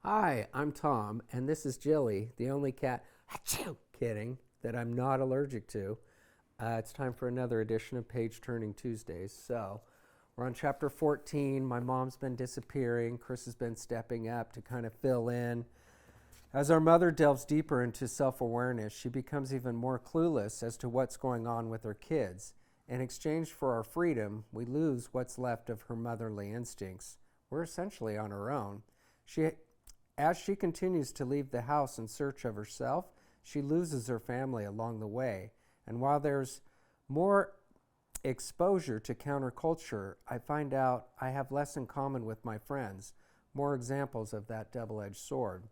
Hi, I'm Tom, and this is Jilly, the only cat, achoo, kidding, that I'm not allergic to. It's time for another edition of Page Turning Tuesdays. So, we're on chapter 14. My mom's been disappearing. Chris has been stepping up to kind of fill in. As our mother delves deeper into self awareness, she becomes even more clueless as to what's going on with her kids. In exchange for our freedom, we lose what's left of her motherly instincts. We're essentially on our own. She As she continues to leave the house in search of herself, she loses her family along the way. And while there's more exposure to counterculture, I find out I have less in common with my friends, more examples of that double-edged sword.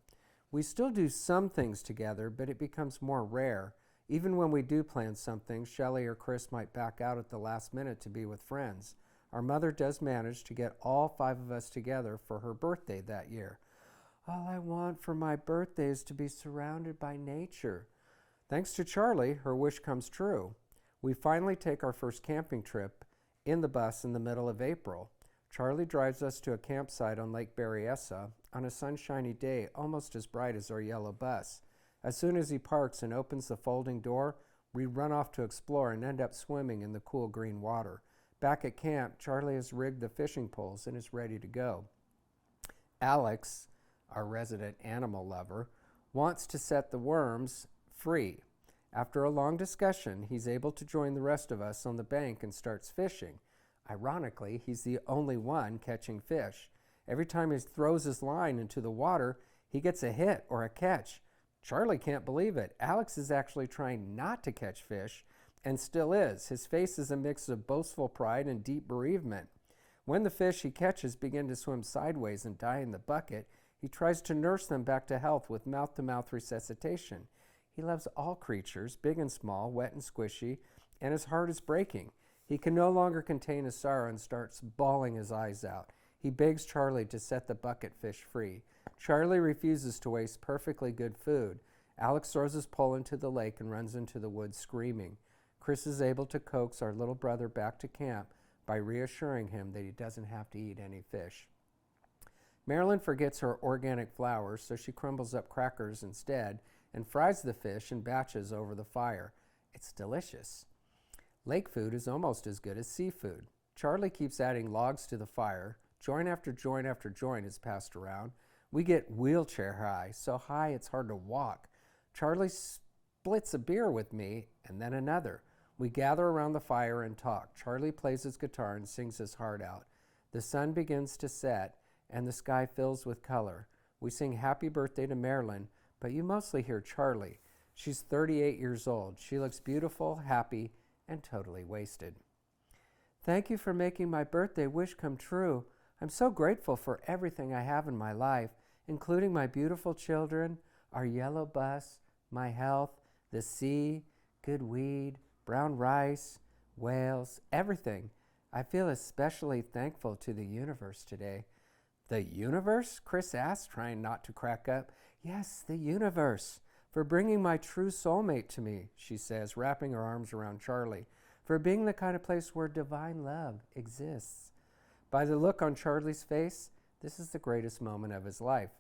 We still do some things together, but it becomes more rare. Even when we do plan something, Shelley or Chris might back out at the last minute to be with friends. Our mother does manage to get all five of us together for her birthday that year. All I want for my birthday is to be surrounded by nature. Thanks to Charlie, her wish comes true. We finally take our first camping trip in the bus in the middle of April. Charlie drives us to a campsite on Lake Berryessa on a sunshiny day almost as bright as our yellow bus. As soon as he parks and opens the folding door, we run off to explore and end up swimming in the cool green water. Back at camp, Charlie has rigged the fishing poles and is ready to go. Alex, our resident animal lover, wants to set the worms free. After a long discussion, he's able to join the rest of us on the bank and starts fishing. Ironically, he's the only one catching fish. Every time he throws his line into the water, he gets a hit or a catch. Charlie can't believe it. Alex is actually trying not to catch fish, and still is. His face is a mix of boastful pride and deep bereavement. When the fish he catches begin to swim sideways and die in the bucket, he tries to nurse them back to health with mouth-to-mouth resuscitation. He loves all creatures, big and small, wet and squishy, and his heart is breaking. He can no longer contain his sorrow and starts bawling his eyes out. He begs Charlie to set the bucket fish free. Charlie refuses to waste perfectly good food. Alex throws his pole into the lake and runs into the woods screaming. Chris is able to coax our little brother back to camp by reassuring him that he doesn't have to eat any fish. Marilyn forgets her organic flour, so she crumbles up crackers instead and fries the fish in batches over the fire. It's delicious. Lake food is almost as good as seafood. Charlie keeps adding logs to the fire. Joint after joint after joint is passed around. We get wheelchair high, so high it's hard to walk. Charlie splits a beer with me and then another. We gather around the fire and talk. Charlie plays his guitar and sings his heart out. The sun begins to set and the sky fills with color. We sing happy birthday to Marilyn, but you mostly hear Charlie. She's 38 years old. She looks beautiful, happy, and totally wasted. Thank you for making my birthday wish come true. I'm so grateful for everything I have in my life, including my beautiful children, our yellow bus, my health, the sea, good weed, brown rice, whales, everything. I feel especially thankful to the universe today. The universe? Chris asked, trying not to crack up. Yes, the universe. For bringing my true soulmate to me, she says, wrapping her arms around Charlie. For being the kind of place where divine love exists. By the look on Charlie's face, this is the greatest moment of his life.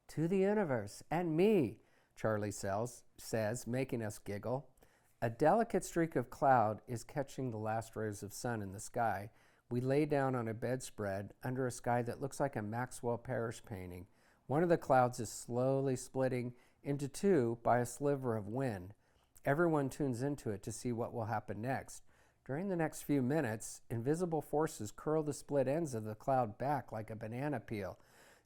To the universe and me, Charlie says, making us giggle. A delicate streak of cloud is catching the last rays of sun in the sky. We lay down on a bedspread under a sky that looks like a Maxwell Parrish painting. One of the clouds is slowly splitting into two by a sliver of wind. Everyone tunes into it to see what will happen next. During the next few minutes, invisible forces curl the split ends of the cloud back like a banana peel.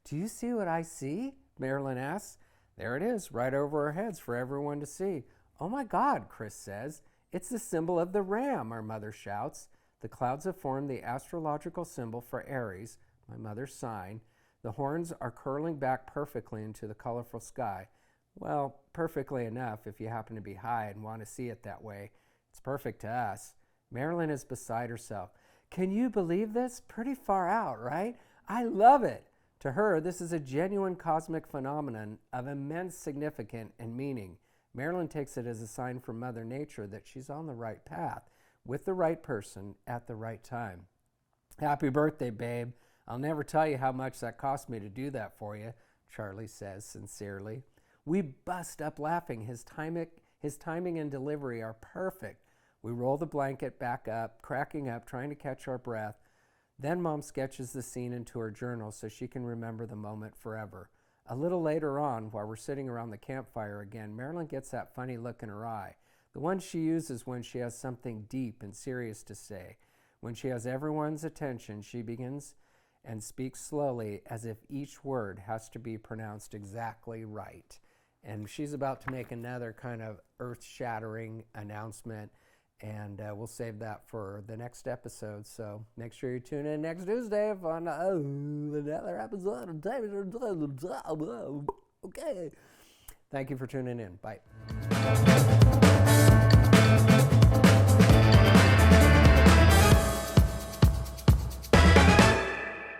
Do you see what I see? Marilyn asks. There it is, right over our heads for everyone to see. Oh my God, Chris says. It's the symbol of the ram, our mother shouts. The clouds have formed the astrological symbol for Aries, my mother's sign. The horns are curling back perfectly into the colorful sky. Well, perfectly enough if you happen to be high and want to see it that way. It's perfect to us. Marilyn is beside herself. Can you believe this? Pretty far out, right? I love it. To her, this is a genuine cosmic phenomenon of immense significance and meaning. Marilyn takes it as a sign from Mother Nature that she's on the right path, with the right person at the right time. Happy birthday, babe. I'll never tell you how much that cost me to do that for you. Charlie says sincerely. We bust up laughing. His timing and delivery are perfect. We roll the blanket back up, cracking up, trying to catch our breath. Then Mom sketches the scene into her journal so she can remember the moment forever. A little later on, while we're sitting around the campfire again, Marilyn gets that funny look in her eye. The one she uses when she has something deep and serious to say. When she has everyone's attention, she begins and speaks slowly as if each word has to be pronounced exactly right. And she's about to make another kind of earth-shattering announcement, and we'll save that for the next episode. So make sure you tune in next Tuesday for another episode of David. Okay. Thank you for tuning in. Bye.